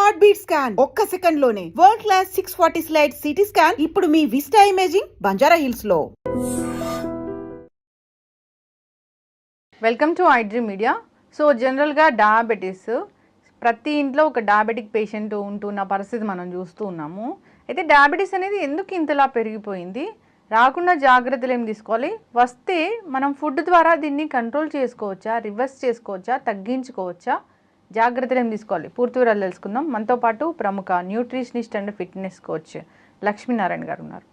Heart beat scan ఒక్క second లోనే world class 640 slide CT scan ఇప్పుడు మీ విస్టా ఇమేజింగ్ బంజారా హిల్స్ లో. Welcome to iDream media. So జనరల్గా diabetes ప్రతి ఇంట్లో ఒక డయాబెటిక్ పేషెంట్ ఉంటున్న పరిస్థితి మనం చూస్తూ ఉన్నాము. అయితే డయాబెటీస్ అనేది ఎందుకు ఇంతలా పెరిగిపోయింది, రాకుండా జాగ్రత్తలు ఏం తీసుకోవాలి, వస్తే మనం ఫుడ్ ద్వారా దీన్ని కంట్రోల్ చేసుకోవచ్చా, రివర్స్ చేసుకోవచ్చా, తగ్గించుకోవచ్చా, జాగ్రత్తలు ఏం తీసుకోవాలి, పూర్తి వివరాలు తెలుసుకుందాం. మనతో పాటు ప్రముఖ nutritionist and fitness coach Lakshminarayana గారు ఉన్నారు.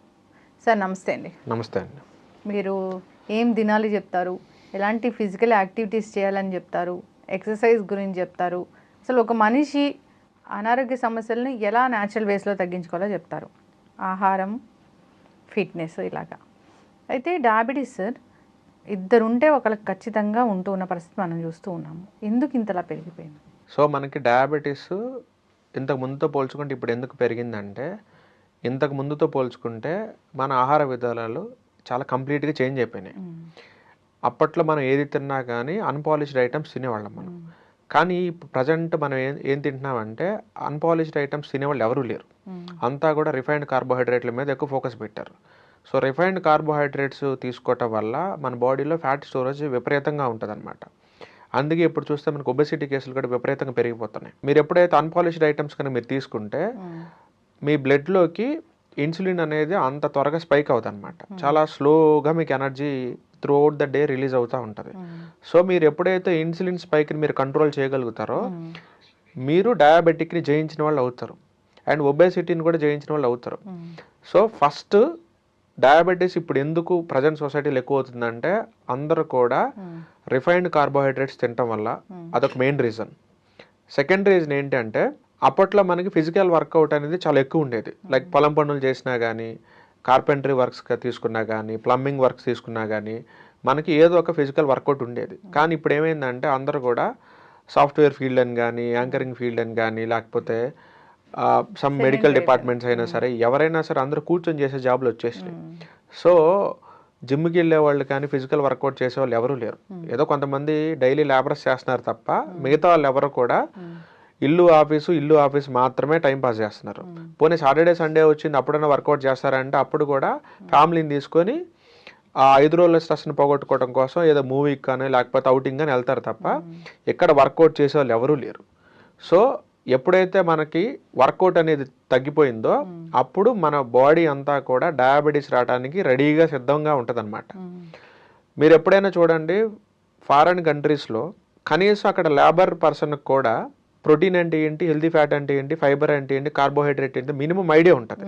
సార్ నమస్తే అండి. నమస్తే అండి. మీరు ఏం తినాలి చెప్తారు, ఎలాంటి ఫిజికల్ యాక్టివిటీస్ చేయాలని చెప్తారు, ఎక్సర్సైజ్ గురించి చెప్తారు, అసలు ఒక మనిషి అనారోగ్య సమస్యలను ఎలా న్యాచురల్ వేస్లో తగ్గించుకోవాలో చెప్తారు, ఆహారం, ఫిట్నెస్ ఇలాగా. అయితే డయాబెటీస్ సార్ ఇద్దరుంటే ఒకరికి ఖచ్చితంగా ఉంటూ ఉన్న పరిస్థితి మనం చూస్తూ ఉన్నాము. ఎందుకు ఇంతలా పెరిగిపోయింది? సో మనకి డయాబెటీస్ ఇంతకు ముందుతో పోల్చుకుంటే ఇప్పుడు ఎందుకు పెరిగిందంటే, ఇంతకు ముందుతో పోల్చుకుంటే మన ఆహార విధానాలు చాలా కంప్లీట్గా చేంజ్ అయిపోయినాయి. అప్పట్లో మనం ఏది తిన్నా కానీ అన్పాలిష్డ్ ఐటమ్స్ తినేవాళ్ళం మనం. కానీ ఇప్పుడు ప్రజెంట్ మనం ఏం తింటున్నామంటే అన్పాలిష్డ్ ఐటమ్స్ తినేవాళ్ళు ఎవరూ లేరు. అంతా కూడా రిఫైన్డ్ కార్బోహైడ్రేట్ల మీద ఎక్కువ ఫోకస్ పెట్టారు. సో రిఫైన్డ్ కార్బోహైడ్రేట్స్ తీసుకోవటం వల్ల మన బాడీలో ఫ్యాట్ స్టోరేజ్ విపరీతంగా ఉంటుంది అనమాట. అందుకే ఇప్పుడు చూస్తే మనకు ఒబెసిటీ కేసులు కూడా విపరీతంగా పెరిగిపోతున్నాయి. మీరు ఎప్పుడైతే అన్పాలిష్డ్ ఐటమ్స్ కనుక మీరు తీసుకుంటే మీ బ్లడ్లోకి ఇన్సులిన్ అనేది అంత త్వరగా స్పైక్ అవుతుంది అనమాట. చాలా స్లోగా మీకు energy through out the day release అవుతూ ఉంటుంది. సో మీరు ఎప్పుడైతే ఇన్సులిన్ స్పైక్ని మీరు కంట్రోల్ చేయగలుగుతారో మీరు డయాబెటిక్ని జయించిన వాళ్ళు అవుతారు, అండ్ ఒబేసిటీని కూడా జయించిన వాళ్ళు అవుతారు. సో ఫస్ట్ డయాబెటీస్ ఇప్పుడు ఎందుకు ప్రజెంట్ సొసైటీలో ఎక్కువ అవుతుందంటే అందరూ కూడా రిఫైన్డ్ కార్బోహైడ్రేట్స్ తినటం వల్ల, అదొక మెయిన్ రీజన్. సెకండ్ రీజన్ ఏంటంటే అప్పట్లో మనకి ఫిజికల్ వర్కౌట్ అనేది చాలా ఎక్కువ ఉండేది. లైక్ పొలం పనులు చేసినా కానీ, కార్పెంటరీ వర్క్స్ తీసుకున్నా కానీ, ప్లంబింగ్ వర్క్స్ తీసుకున్నా కానీ మనకి ఏదో ఒక ఫిజికల్ వర్కౌట్ ఉండేది. కానీ ఇప్పుడు ఏమైందంటే అందరూ కూడా సాఫ్ట్వేర్ ఫీల్డ్ అని కానీ, యాంకరింగ్ ఫీల్డ్ అని కానీ, లేకపోతే సమ్ మెడికల్ డిపార్ట్మెంట్స్ అయినా సరే, ఎవరైనా సరే అందరూ కూర్చొని చేసే జాబ్లు వచ్చేసినాయి. సో జిమ్కి వెళ్ళే వాళ్ళు కానీ, ఫిజికల్ వర్కౌట్ చేసే వాళ్ళు ఎవరూ లేరు. ఏదో కొంతమంది డైలీ లేబరస్ చేస్తున్నారు తప్ప మిగతా వాళ్ళు ఎవరు కూడా ఇల్లు ఆఫీసు మాత్రమే టైం పాస్ చేస్తున్నారు. పోనీ సాటర్డే సండే వచ్చింది అప్పుడైనా వర్కౌట్ చేస్తారంటే అప్పుడు కూడా ఫ్యామిలీని తీసుకొని ఆ 5 రోజుల స్ట్రెస్ని పోగొట్టుకోవడం కోసం ఏదో మూవీకి కానీ లేకపోతే అవుటింగ్ కానీ వెళ్తారు తప్ప ఇక్కడ వర్కౌట్ చేసే వాళ్ళు ఎవరూ లేరు. సో ఎప్పుడైతే మనకి వర్కౌట్ అనేది తగ్గిపోయిందో అప్పుడు మన బాడీ అంతా కూడా డయాబెటీస్ రావడానికి రెడీగా సిద్ధంగా ఉంటుంది అనమాట. మీరు ఎప్పుడైనా చూడండి, ఫారెన్ కంట్రీస్లో కనీసం అక్కడ లేబర్ పర్సన్కి కూడా ప్రోటీన్ అంటే ఏంటి, హెల్తీ ఫ్యాట్ అంటే ఏంటి, ఫైబర్ అంటే ఏంటి, కార్బోహైడ్రేట్ ఏంటి మినిమం ఐడియా ఉంటుంది.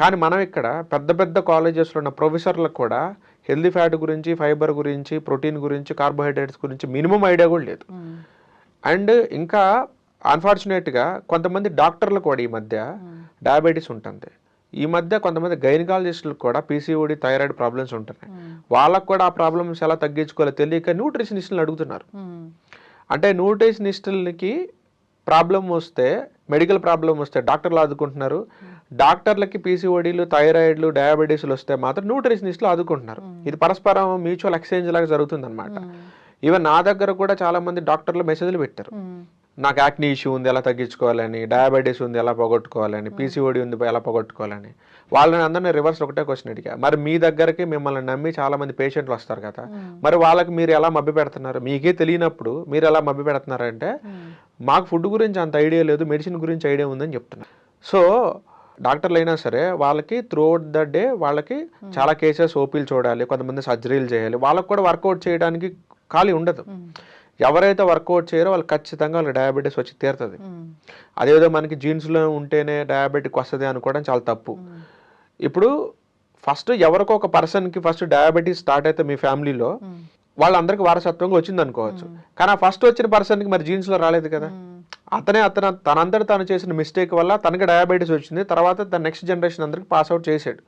కానీ మనం ఇక్కడ పెద్ద పెద్ద కాలేజెస్లో ఉన్న ప్రొఫెసర్లకు కూడా హెల్తీ ఫ్యాట్ గురించి, ఫైబర్ గురించి, ప్రోటీన్ గురించి, కార్బోహైడ్రేట్స్ గురించి మినిమం ఐడియా కూడా లేదు. అండ్ ఇంకా అన్ఫార్చునేట్గా కొంతమంది డాక్టర్లు కూడా ఈ మధ్య డయాబెటీస్ ఉంటుంది. ఈ మధ్య కొంతమంది గైనకాలజిస్టులకు కూడా పీసీఓడి, థైరాయిడ్ ప్రాబ్లమ్స్ ఉంటున్నాయి. వాళ్ళకు కూడా ఆ ప్రాబ్లమ్స్ ఎలా తగ్గించుకోవాలో తెలియక న్యూట్రిషనిస్టులను అడుగుతున్నారు. అంటే న్యూట్రిషనిస్టులకి ప్రాబ్లం వస్తే, మెడికల్ ప్రాబ్లం వస్తే డాక్టర్లు ఆదుకుంటున్నారు. డాక్టర్లకి పీసీఓడీలు, థైరాయిడ్లు, డయాబెటీస్లు వస్తే మాత్రం న్యూట్రిషనిస్టులు ఆదుకుంటున్నారు. ఇది పరస్పరం మ్యూచువల్ ఎక్స్చేంజ్ లాగా జరుగుతుంది అనమాట. ఈవెన్ నా దగ్గర కూడా చాలా మంది డాక్టర్లు మెసేజ్లు పెట్టారు, నాకు యాక్నీ ఇష్యూ ఉంది ఎలా తగ్గించుకోవాలని, డయాబెటీస్ ఉంది ఎలా పోగొట్టుకోవాలని, పీసీఓడి ఉంది ఎలా పోగొట్టుకోవాలని. వాళ్ళని అందరినీ రివర్స్ ఒకటే క్వశ్చన్ అడిగా, మరి మీ దగ్గరికి మిమ్మల్ని నమ్మి చాలా మంది పేషెంట్లు వస్తారు కదా, మరి వాళ్ళకి మీరు ఎలా మభ్య పెడుతున్నారు? మీకే తెలియనప్పుడు మీరు ఎలా మభ్య పెడుతున్నారంటే మాకు ఫుడ్ గురించి అంత ఐడియా లేదు, మెడిసిన్ గురించి ఐడియా ఉందని చెప్తున్నారు. సో డాక్టర్లు అయినా సరే వాళ్ళకి త్రూ అవుట్ ద డే వాళ్ళకి చాలా కేసెస్ ఓపీలు చూడాలి, కొంతమంది సర్జరీలు చేయాలి, వాళ్ళకు కూడా వర్కౌట్ చేయడానికి ఖాళీ ఉండదు. ఎవరైతే వర్కౌట్ చేయరో వాళ్ళు ఖచ్చితంగా వాళ్ళకి డయాబెటీస్ వచ్చి తీరుతుంది. అదేవిధంగా మనకి జీన్స్లో ఉంటేనే డయాబెటిక్ వస్తుంది అనుకోవడం చాలా తప్పు. ఇప్పుడు ఫస్ట్ ఎవరికో ఒక పర్సన్కి ఫస్ట్ డయాబెటీస్ స్టార్ట్ అయితే మీ ఫ్యామిలీలో వాళ్ళందరికీ వారసత్వంగా వచ్చింది అనుకోవచ్చు. కానీ ఆ ఫస్ట్ వచ్చిన పర్సన్కి మరి జీన్స్లో రాలేదు కదా, తనంతట తను చేసిన మిస్టేక్ వల్ల తనకి డయాబెటీస్ వచ్చింది. తర్వాత తన నెక్స్ట్ జనరేషన్ అందరికి పాస్ అవుట్ చేసాడు.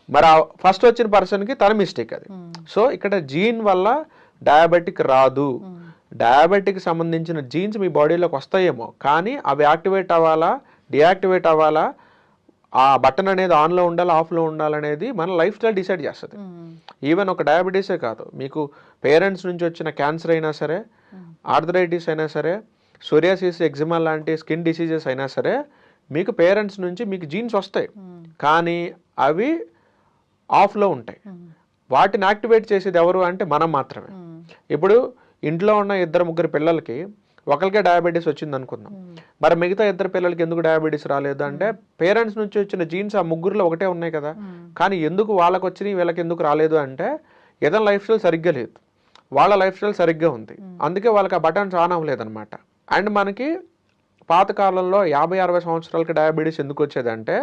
మరి ఆ ఫస్ట్ వచ్చిన పర్సన్కి తన మిస్టేక్ అది. సో ఇక్కడ జీన్ వల్ల డయాబెటిక్ రాదు. డయాబెటిక్ సంబంధించిన జీన్స్ మీ బాడీలోకి వస్తాయేమో, కానీ అవి యాక్టివేట్ అవ్వాలా, డియాక్టివేట్ అవ్వాలా, ఆ బటన్ అనేది ఆన్లో ఉండాలి, ఆఫ్లో ఉండాలనేది మన లైఫ్ స్టైల్ డిసైడ్ చేస్తుంది. ఈవెన్ ఒక డయాబెటీసే కాదు, మీకు పేరెంట్స్ నుంచి వచ్చిన క్యాన్సర్ అయినా సరే, ఆర్థరైటిస్ అయినా సరే, సోరియాసిస్, ఎగ్జిమా లాంటి స్కిన్ డిసీజెస్ అయినా సరే మీకు పేరెంట్స్ నుంచి మీకు జీన్స్ వస్తాయి, కానీ అవి ఆఫ్లో ఉంటాయి. వాటిని యాక్టివేట్ చేసేది ఎవరు అంటే మనం మాత్రమే. ఇప్పుడు ఇంట్లో ఉన్న 2-3 పిల్లలకి ఒకరికే డయాబెటీస్ వచ్చింది అనుకుందాం, మరి మిగతా 2 పిల్లలకి ఎందుకు డయాబెటీస్ రాలేదు అంటే పేరెంట్స్ నుంచి వచ్చిన జీన్స్ ఆ ముగ్గురులో ఒకటే ఉన్నాయి కదా. కానీ ఎందుకు వాళ్ళకి వచ్చినాయి వీళ్ళకి ఎందుకు రాలేదు అంటే ఏదైనా లైఫ్ స్టైల్ సరిగ్గా లేదు, వాళ్ళ లైఫ్ స్టైల్ సరిగ్గా ఉంది, అందుకే వాళ్ళకి ఆ బటన్స్ ఆన్ అవ్వలేదన్నమాట. అండ్ మనకి పాతకాలంలో 50-60 సంవత్సరాలకి డయాబెటీస్ ఎందుకు వచ్చేదంటే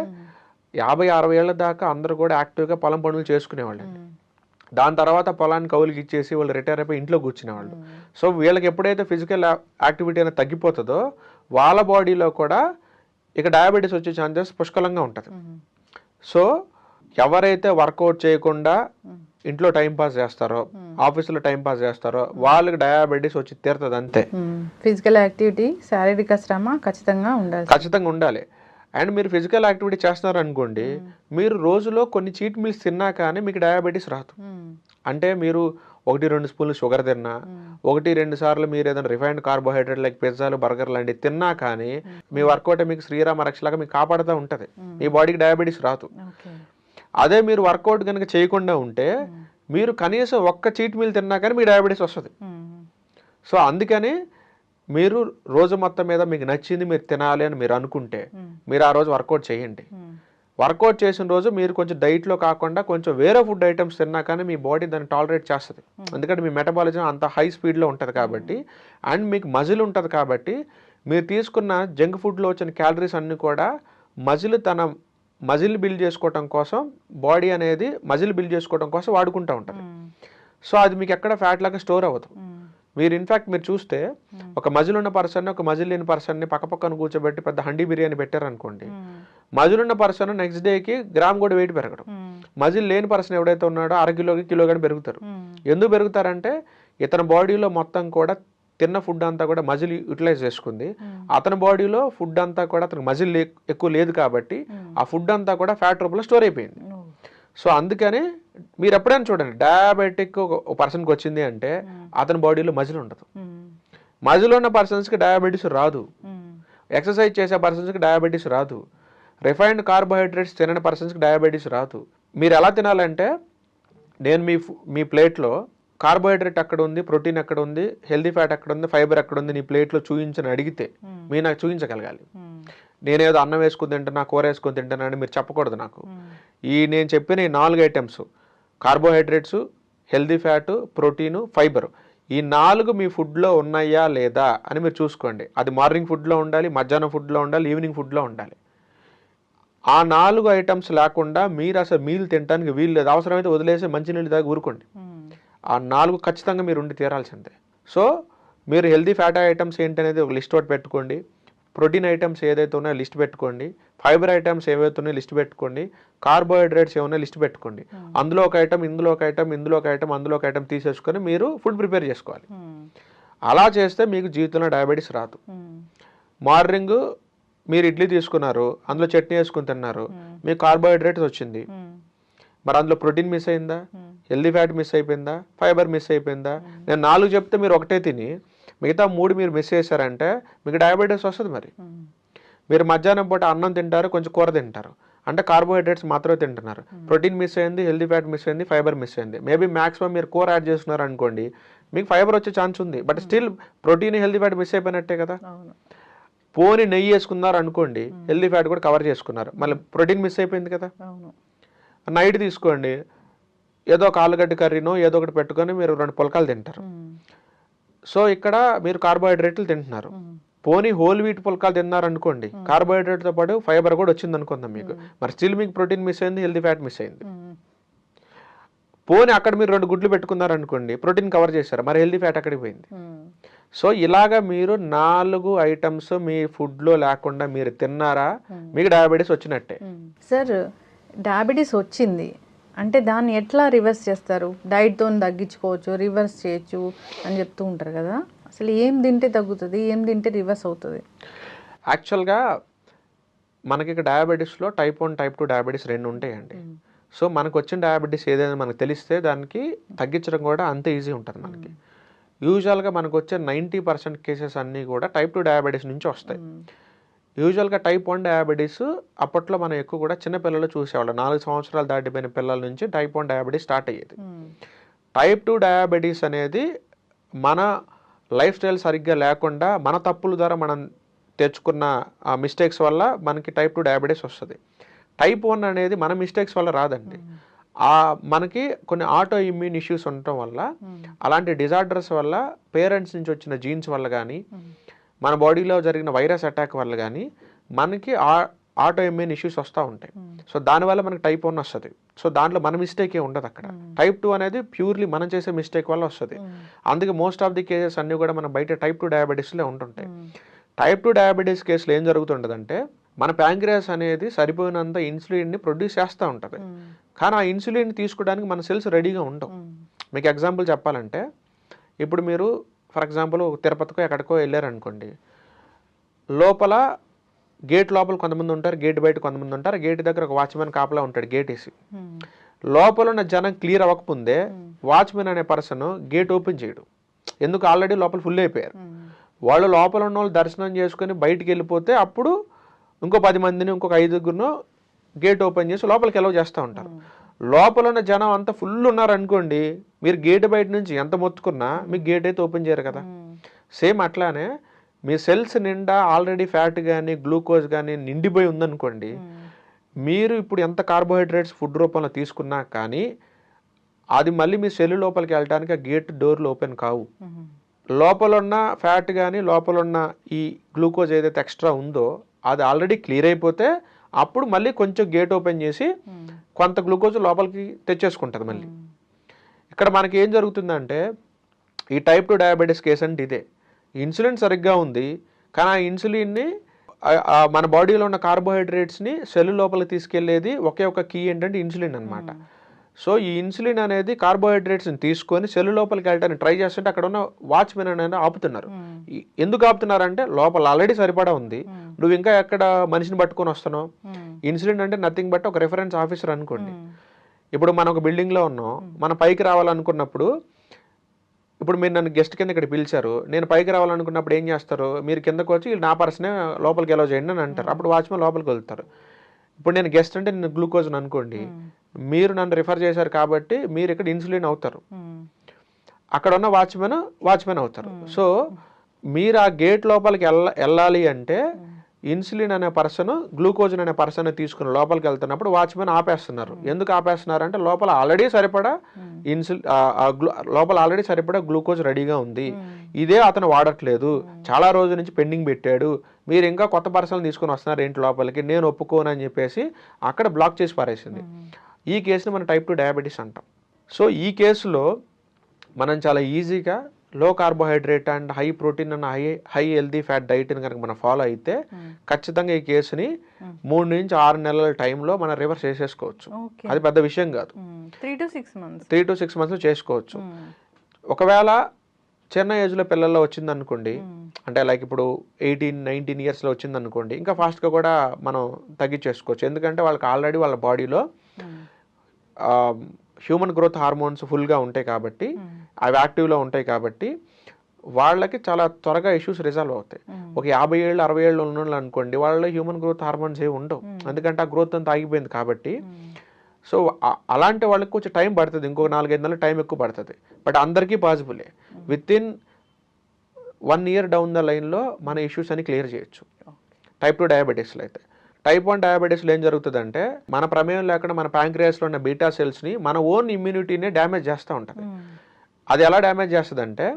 50-60 ఏళ్ళ దాకా అందరూ కూడా యాక్టివ్గా పొలం పనులు చేసుకునేవాళ్ళు. దాని తర్వాత పొలాన్ని కౌలుకి ఇచ్చేసి వాళ్ళు రిటైర్ అయిపోయి ఇంట్లో కూర్చునేవాళ్ళు. సో వీళ్ళకి ఎప్పుడైతే ఫిజికల్ యాక్టివిటీ అనేది తగ్గిపోతుందో వాళ్ళ బాడీలో కూడా ఇక డయాబెటీస్ వచ్చే ఛాన్సెస్ పుష్కలంగా ఉంటుంది. సో ఎవరైతే వర్కౌట్ చేయకుండా ఇంట్లో టైంపాస్ చేస్తారో, ఆఫీసులో టైంపాస్ చేస్తారో వాళ్ళకి డయాబెటీస్ వచ్చి తీరుతుంది అంతే. ఫిజికల్ యాక్టివిటీ, శారీరక శ్రమ ఖచ్చితంగా ఉండాలి. అండ్ మీరు ఫిజికల్ యాక్టివిటీ చేస్తున్నారు అనుకోండి, మీరు రోజులో కొన్ని చీట్ మీల్స్ తిన్నా కానీ మీకు డయాబెటీస్ రాదు. అంటే మీరు 1-2 స్పూన్లు షుగర్ తిన్నా, 1-2 సార్లు మీరు ఏదైనా రిఫైన్డ్ కార్బోహైడ్రేట్ లైక్ పిజ్జాలు, బర్గర్ లాంటివి తిన్నా కానీ మీ వర్కౌట్ మీకు శ్రీరామ రక్షలాగా మీకు కాపాడుతూ ఉంటుంది, మీ బాడీకి డయాబెటీస్ రాదు. అదే మీరు వర్కౌట్ కనుక చేయకుండా ఉంటే మీరు కనీసం ఒక్క చీట్ మీల్ తిన్నా కానీ మీకు డయాబెటీస్ వస్తుంది. సో అందుకని మీరు రోజు మొత్తం మీద మీకు నచ్చింది మీరు తినాలి అని మీరు అనుకుంటే మీరు ఆ రోజు వర్కౌట్ చేయండి. వర్కౌట్ చేసిన రోజు మీరు కొంచెం డైట్లో కాకుండా కొంచెం వేరే ఫుడ్ ఐటమ్స్ తిన్నా కానీ మీ బాడీ దాన్ని టాలరేట్ చేస్తుంది. ఎందుకంటే మీ మెటబాలిజం అంత హై స్పీడ్లో ఉంటుంది కాబట్టి, అండ్ మీకు మజిల్ ఉంటుంది కాబట్టి మీరు తీసుకున్న జంక్ ఫుడ్లో వచ్చిన క్యాలరీస్ అన్నీ కూడా మజిల్ బిల్డ్ చేసుకోవటం కోసం, బాడీ అనేది మజిల్ బిల్డ్ చేసుకోవడం కోసం వాడుకుంటూ ఉంటుంది. సో అది మీకు ఎక్కడ ఫ్యాట్ లాగా స్టోర్ అవ్వదు. మీరు ఇన్ఫ్యాక్ట్ మీరు చూస్తే ఒక మజిల్ ఉన్న పర్సన్, ఒక మజిల్ లేని పర్సన్ని పక్కపక్కన కూర్చోబెట్టి పెద్ద హండీ బిర్యానీ పెట్టారనుకోండి, మజిల్ ఉన్న పర్సన్ నెక్స్ట్ డేకి గ్రామ్ కూడా వెయిట్ పెరగడం, మజిల్ లేని పర్సన్ ఎవడైతే ఉన్నాడో 1/2 కిలో కానీ పెరుగుతారు. ఎందుకు పెరుగుతారంటే ఇతని బాడీలో మొత్తం కూడా తిన్న ఫుడ్ అంతా కూడా మజిల్ యూటిలైజ్ చేసుకుంది, అతని బాడీలో ఫుడ్ అంతా కూడా అతనికి మజిల్ ఎక్కువ లేదు కాబట్టి ఆ ఫుడ్ అంతా కూడా ఫ్యాట్ రూపంలో స్టోర్ అయిపోయింది. సో అందుకని మీరు ఎప్పుడైనా చూడండి, డయాబెటిక్ ఒక పర్సన్కి వచ్చింది అంటే అతని బాడీలో మజిల్ ఉండదు. మజిల్ ఉన్న పర్సన్స్కి డయాబెటీస్ రాదు, ఎక్సర్సైజ్ చేసే పర్సన్స్కి డయాబెటీస్ రాదు, రిఫైన్డ్ కార్బోహైడ్రేట్స్ తినని పర్సన్స్కి డయాబెటీస్ రాదు. మీరు ఎలా తినాలంటే, నేను మీ ప్లేట్లో కార్బోహైడ్రేట్ ఎక్కడ ఉంది, ప్రోటీన్ ఎక్కడ ఉంది, హెల్దీ ఫ్యాట్ ఎక్కడ ఉంది, ఫైబర్ ఎక్కడ ఉంది నీ ప్లేట్లో చూపించని అడిగితే మీరు నాకు చూపించగలగాలి. నేనేదో అన్నం వేసుకుని తింటున్నా, కూర వేసుకొని తింటున్నానని మీరు చెప్పకూడదు నాకు. నేను చెప్పిన ఈ 4 items, carbohydrates, healthy fat, protein, fibre, ఈ 4 మీ ఫుడ్లో ఉన్నాయా లేదా అని మీరు చూసుకోండి. అది మార్నింగ్ ఫుడ్లో ఉండాలి, మధ్యాహ్నం ఫుడ్లో ఉండాలి, ఈవినింగ్ ఫుడ్లో ఉండాలి. ఆ 4 ఐటమ్స్ లేకుండా మీరు అసలు మీల్ తినడానికి వీలు లేదు. అవసరమైతే వదిలేసి మంచినీళ్ళు దాకా ఊరుకోండి. ఆ 4 ఖచ్చితంగా మీరు ఉండి తీరాల్సిందే. సో మీరు హెల్దీ ఫ్యాట్ ఐటమ్స్ ఏంటనేది ఒక లిస్ట్ ఒకటి పెట్టుకోండి, ప్రోటీన్ ఐటమ్స్ ఏదైతే ఉన్నాయో లిస్ట్ పెట్టుకోండి, ఫైబర్ ఐటమ్స్ ఏవైతే ఉన్నాయో లిస్ట్ పెట్టుకోండి, కార్బోహైడ్రేట్స్ ఏమైనా లిస్ట్ పెట్టుకోండి. అందులో ఒక ఐటమ్, ఇందులో ఒక ఐటమ్, ఇందులో ఒక ఐటమ్, అందులో ఒక ఐటమ్ తీసేసుకొని మీరు ఫుడ్ ప్రిపేర్ చేసుకోవాలి. అలా చేస్తే మీకు జీవితంలో డయాబెటీస్ రాదు. మార్నింగ్ మీరు ఇడ్లీ తీసుకున్నారు, అందులో చట్నీ వేసుకుని తిన్నారు, మీకు కార్బోహైడ్రేట్స్ వచ్చింది, మరి అందులో ప్రోటీన్ మిస్ అయిందా, హెల్దీ ఫ్యాట్ మిస్ అయిపోయిందా, ఫైబర్ మిస్ అయిపోయిందా? నేను 4 చెప్తే మీరు ఒకటే తిని మిగతా 3 మీరు మిస్ చేశారంటే మీకు డయాబెటీస్ వస్తుంది. మరి మీరు మధ్యాహ్నం పూట అన్నం తింటారు, కొంచెం కూర తింటారు, అంటే కార్బోహైడ్రేట్స్ మాత్రమే తింటున్నారు, ప్రోటీన్ మిస్ అయింది, హెల్దీ ఫ్యాట్ మిస్ అయింది, ఫైబర్ మిస్ అయింది. మేబీ మ్యాక్సిమం మీరు కూర యాడ్ చేస్తున్నారు అనుకోండి, మీకు ఫైబర్ వచ్చే ఛాన్స్ ఉంది, but still protein, healthy fat miss అయిపోయినట్టే కదా. పోని నెయ్యి వేసుకున్నారు అనుకోండి, హెల్దీ ఫ్యాట్ కూడా కవర్ చేసుకున్నారు, మళ్ళీ ప్రోటీన్ మిస్ అయిపోయింది కదా. నైట్ తీసుకోండి, ఏదో ఒక ఆలుగడ్డ కర్రీనో ఏదో ఒకటి పెట్టుకొని మీరు 2 పుల్కాలు తింటారు. సో ఇక్కడ మీరు కార్బోహైడ్రేట్లు తింటున్నారు. పోనీ హోల్ వీట్ పుల్కాలు తిన్నారు అనుకోండి, కార్బోహైడ్రేట్తో పాటు ఫైబర్ కూడా వచ్చింది అనుకుందాం మీకు, మరి స్టిల్ మీకు ప్రోటీన్ మిస్ అయింది, హెల్దీ ఫ్యాట్ మిస్ అయింది. పోనీ అక్కడ మీరు 2 గుడ్లు పెట్టుకున్నారు అనుకోండి, ప్రోటీన్ కవర్ చేశారు, మరి హెల్దీ ఫ్యాట్ అక్కడికి పోయింది. సో ఇలాగా మీరు 4 ఐటమ్స్ మీ ఫుడ్లో లేకుండా మీరు తిన్నారా, మీకు డయాబెటీస్ వచ్చినట్టే. సార్, డయాబెటీస్ వచ్చింది అంటే దాన్ని ఎట్లా రివర్స్ చేస్తారు? డైట్తో తగ్గించుకోవచ్చు, రివర్స్ చేయొచ్చు అని చెప్తూ ఉంటారు కదా. అసలు ఏం తింటే తగ్గుతుంది, ఏం తింటే రివర్స్ అవుతుంది? యాక్చువల్గా మనకి ఇక్కడ డయాబెటీస్లో టైప్ 1, టైప్ 2 డయాబెటీస్ 2 ఉంటాయండి. సో మనకు వచ్చిన డయాబెటీస్ ఏదైనా మనకు తెలిస్తే దానికి తగ్గించడం కూడా అంతే ఈజీ ఉంటుంది మనకి. యూజువల్గా మనకు వచ్చే 90% కేసెస్ అన్నీ కూడా టైప్ 2 డయాబెటీస్ నుంచి వస్తాయి. యూజువల్గా టైప్ 1 డయాబెటీస్ అప్పట్లో మనం ఎక్కువ కూడా చిన్నపిల్లలు చూసేవాళ్ళం. 4 సంవత్సరాలు దాటిపోయిన పిల్లల నుంచి టైప్ 1 డయాబెటీస్ స్టార్ట్ అయ్యేది. టైప్ 2 డయాబెటీస్ అనేది మన లైఫ్ స్టైల్ సరిగ్గా లేకుండా మన తప్పుల ద్వారా మనం తెచ్చుకున్న మిస్టేక్స్ వల్ల మనకి టైప్ 2 డయాబెటీస్ వస్తుంది. టైప్ 1 అనేది మన మిస్టేక్స్ వల్ల రాదండి. మనకి కొన్ని ఆటో ఇమ్యూన్ ఇష్యూస్ ఉండటం వల్ల, అలాంటి డిజార్డర్స్ వల్ల, పేరెంట్స్ నుంచి వచ్చిన జీన్స్ వల్ల కానీ, మన బాడీలో జరిగిన వైరస్ అటాక్ వల్ల కానీ మనకి ఆటో ఇమ్యూన్ ఇష్యూస్ వస్తూ ఉంటాయి. సో దానివల్ల మనకి టైప్ 1 వస్తుంది. సో దాంట్లో మన మిస్టేక్ ఉండదు అక్కడ. టైప్ 2 అనేది ప్యూర్లీ మనం చేసే మిస్టేక్ వల్ల వస్తుంది. అందుకే మోస్ట్ ఆఫ్ ది కేసెస్ అన్నీ కూడా మన బయట టైప్ 2 డయాబెటీస్లో ఉంటుంటాయి. టైప్ 2 డయాబెటీస్ కేసులో ఏం జరుగుతుంటుందంటే, మన ప్యాంక్రియాస్ అనేది సరిపోయినంత ఇన్సులిన్ని ప్రొడ్యూస్ చేస్తూ ఉంటుంది. కానీ ఆ ఇన్సులిన్ తీసుకోవడానికి మన సెల్స్ రెడీగా ఉండవు. మీకు ఎగ్జాంపుల్ చెప్పాలంటే, ఇప్పుడు మీరు ఫర్ ఎగ్జాంపుల్ తిరుపతికో ఎక్కడికో వెళ్ళారనుకోండి, లోపల గేట్ లోపల కొంతమంది ఉంటారు, గేట్ బయట కొంతమంది ఉంటారు. గేట్ దగ్గర ఒక వాచ్మెన్ కాపలా ఉంటాడు గేట్ వేసి. లోపల ఉన్న జనం క్లియర్ అవ్వకముందే వాచ్మెన్ అనే పర్సన్ గేట్ ఓపెన్ చేయడు. ఎందుకు? ఆల్రెడీ లోపల ఫుల్ అయిపోయారు. వాళ్ళు లోపల ఉన్న వాళ్ళు దర్శనం చేసుకుని బయటికి వెళ్ళిపోతే అప్పుడు ఇంకో 10 మందిని, ఇంకొక 5గురినో గేట్ ఓపెన్ చేసి లోపలికి ఎలవ్ చేస్తూ ఉంటారు. లోపల ఉన్న జనం అంతా ఫుల్ ఉన్నారనుకోండి, మీరు గేట్ బయట నుంచి ఎంత మొత్తుకున్నా మీకు గేట్ అయితే ఓపెన్ చేయరు కదా. సేమ్ అట్లానే మీ సెల్స్ నిండా ఆల్రెడీ ఫ్యాట్ కానీ గ్లూకోజ్ కానీ నిండిపోయి ఉందనుకోండి, మీరు ఇప్పుడు ఎంత కార్బోహైడ్రేట్స్ ఫుడ్ రూపంలో తీసుకున్నా కానీ అది మళ్ళీ మీ సెల్ లోపలికి వెళ్ళడానికి ఆ గేట్ డోర్లు ఓపెన్ కావు. లోపల ఉన్న ఫ్యాట్ కానీ లోపల ఉన్న ఈ గ్లూకోజ్ ఏదైతే ఎక్స్ట్రా ఉందో అది ఆల్రెడీ క్లియర్ అయిపోతే అప్పుడు మళ్ళీ కొంచెం గేట్ ఓపెన్ చేసి కొంత గ్లూకోజ్ లోపలికి తెచ్చేసుకుంటుంది మళ్ళీ. ఇక్కడ మనకి ఏం జరుగుతుందంటే, ఈ టైప్ 2 డయాబెటీస్ కేసు అంటే ఇదే. ఇన్సులిన్ సరిగ్గా ఉంది, కానీ ఆ ఇన్సులిన్ని మన బాడీలో ఉన్న కార్బోహైడ్రేట్స్ని సెల్ లోపలికి తీసుకెళ్లేది ఒకే ఒక కీ ఏంటంటే ఇన్సులిన్ అనమాట. సో ఈ ఇన్సులిన్ అనేది కార్బోహైడ్రేట్స్ని తీసుకొని సెల్ లోపలికి వెళ్ళడానికి ట్రై చేస్తుంటే అక్కడ ఉన్న వాచ్మెన్ అనేది ఆపుతున్నారు. ఎందుకు ఆపుతున్నారంటే, లోపల ఆల్రెడీ సరిపడా ఉంది, నువ్వు ఇంకా ఎక్కడ మనిషిని పట్టుకొని వస్తున్నావు. ఇన్సులిన్ అంటే నథింగ్ బట్ ఒక రెఫరెన్స్ ఆఫీసర్ అనుకోండి. ఇప్పుడు మనం ఒక బిల్డింగ్లో ఉన్నాం, మనం పైకి రావాలనుకున్నప్పుడు, ఇప్పుడు మీరు నన్ను గెస్ట్ కింద ఇక్కడ పిలిచారు, నేను పైకి రావాలనుకున్నప్పుడు ఏం చేస్తారు? మీరు కిందకు వచ్చి నా పర్సనే లోపలికి ఎలా చేయండి అని అంటారు. అప్పుడు వాచ్మెన్ లోపలికి వెళ్తారు. ఇప్పుడు నేను గెస్ట్ అంటే నేను గ్లూకోజ్ అనుకోండి, మీరు నన్ను రిఫర్ చేశారు కాబట్టి మీరు ఇక్కడ ఇన్సులిన్ అవుతారు, అక్కడ ఉన్న వాచ్మెన్ అవుతారు. సో మీరు ఆ గేట్ లోపలికి వెళ్ళాలి అంటే ఇన్సులిన్ అనే పర్సన్ గ్లూకోజ్ అనే పర్సన్ తీసుకుని లోపలికి వెళ్తున్నప్పుడు వాచ్మెన్ ఆపేస్తున్నారు. ఎందుకు ఆపేస్తున్నారు అంటే, లోపల ఆల్రెడీ సరిపడా లోపల ఆల్రెడీ సరిపడా గ్లూకోజ్ రెడీగా ఉంది, ఇదే అతను వాడట్లేదు, చాలా రోజుల నుంచి పెండింగ్ పెట్టాడు, మీరు ఇంకా కొత్త పర్సన్ తీసుకుని వస్తున్నారు ఏంటి లోపలికి, నేను ఒప్పుకోను అని చెప్పేసి అక్కడ బ్లాక్ చేసి పారేసింది. ఈ కేసుని మనం టైప్ 2 డయాబెటీస్ అంటాం. సో ఈ కేసులో మనం చాలా ఈజీగా low carbohydrate and high protein and high healthy fat డైట్ని కనుక మనం ఫాలో అయితే ఖచ్చితంగా ఈ కేసుని 3 నుంచి 6 నెలల టైంలో మనం రివర్స్ చేసేసుకోవచ్చు. అది పెద్ద విషయం కాదు. 3 to 6 months చేసుకోవచ్చు. ఒకవేళ చిన్న ఏజ్లో పిల్లల్లో వచ్చింది అనుకోండి, అంటే లైక్ ఇప్పుడు 18-19 ఇయర్స్లో వచ్చింది అనుకోండి, ఇంకా ఫాస్ట్గా కూడా మనం తగ్గించేసుకోవచ్చు. ఎందుకంటే వాళ్ళకి ఆల్రెడీ వాళ్ళ బాడీలో హ్యూమన్ గ్రోత్ హార్మోన్స్ ఫుల్గా ఉంటాయి కాబట్టి, అవి యాక్టివ్లో ఉంటాయి కాబట్టి వాళ్ళకి చాలా త్వరగా ఇష్యూస్ రిజాల్వ్ అవుతాయి. ఒక 50 ఏళ్ళు 60 ఏళ్ళు ఉన్న వాళ్ళు అనుకోండి, వాళ్ళలో హ్యూమన్ గ్రోత్ హార్మోన్స్ ఏమి ఉండవు, ఎందుకంటే ఆ గ్రోత్ అంతా ఆగిపోయింది కాబట్టి. సో అలాంటి వాళ్ళకి కొంచెం టైం పడుతుంది, ఇంకొక 4-5 నెలలు టైం ఎక్కువ పడుతుంది. బట్ అందరికీ పాసిబులే. With in 1 year down the లైన్లో మన ఇష్యూస్ అని క్లియర్ చేయొచ్చు. టైప్ 2 డయాబెటీస్లో అయితే. టైప్ 1 డయాబెటీస్లో ఏం జరుగుతుందంటే, మన ప్రమేయం లేకుండా మన ప్యాంక్రియాస్లో ఉన్న బీటా సెల్స్ని మన ఓన్ ఇమ్యూనిటీని డ్యామేజ్ చేస్తూ ఉంటుంది. అది ఎలా డ్యామేజ్ చేస్తుందంటే,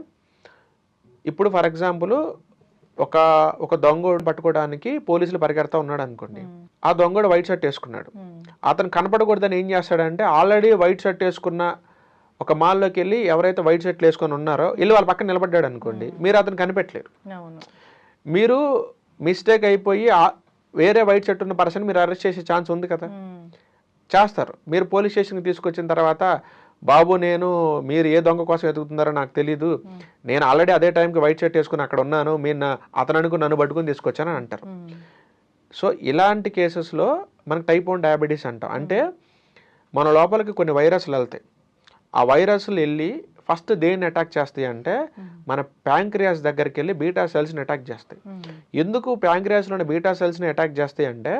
ఇప్పుడు ఫర్ ఎగ్జాంపుల్ ఒక దొంగోడు పట్టుకోవడానికి పోలీసులు పరిగెడతా ఉన్నాడు అనుకోండి, ఆ దొంగోడు వైట్ షర్ట్ వేసుకున్నాడు, అతను కనపడకూడదని ఏం చేస్తాడంటే, ఆల్రెడీ వైట్ షర్ట్ వేసుకున్న ఒక మాల్లోకి వెళ్ళి ఎవరైతే వైట్ షర్ట్లు వేసుకొని ఉన్నారో వెళ్ళి వాళ్ళ పక్కన నిలబడ్డాడు అనుకోండి, మీరు అతను కనిపెట్టలేరు. మీరు మిస్టేక్ అయిపోయి వేరే వైట్ షర్ట్ ఉన్న పర్సన్ మీరు అరెస్ట్ చేసే ఛాన్స్ ఉంది కదా, చేస్తారు. మీరు పోలీస్ స్టేషన్కి తీసుకొచ్చిన తర్వాత, బాబు మీరు ఏ దొంగ కోసం వెతుకుతున్నారో నాకు తెలీదు, నేను ఆల్రెడీ అదే టైంకి వైట్ షర్ట్ వేసుకుని అక్కడ ఉన్నాను, మీరు అతను అనుకుని నన్ను పట్టుకుని తీసుకొచ్చానని అంటారు. సో ఇలాంటి కేసెస్లో మనకు టైప్ 1 డయాబెటీస్ అంటాం. అంటే మన లోపలికి కొన్ని వైరస్లు వెళ్తాయి, ఆ వైరస్లు వెళ్ళి ఫస్ట్ దేన్ని అటాక్ చేస్తాయి అంటే మన ప్యాంక్రియాస్ దగ్గరికి వెళ్ళి బీటా సెల్స్ని అటాక్ చేస్తాయి. ఎందుకు ప్యాంక్రియాస్లోని బీటా సెల్స్ని అటాక్ చేస్తాయి అంటే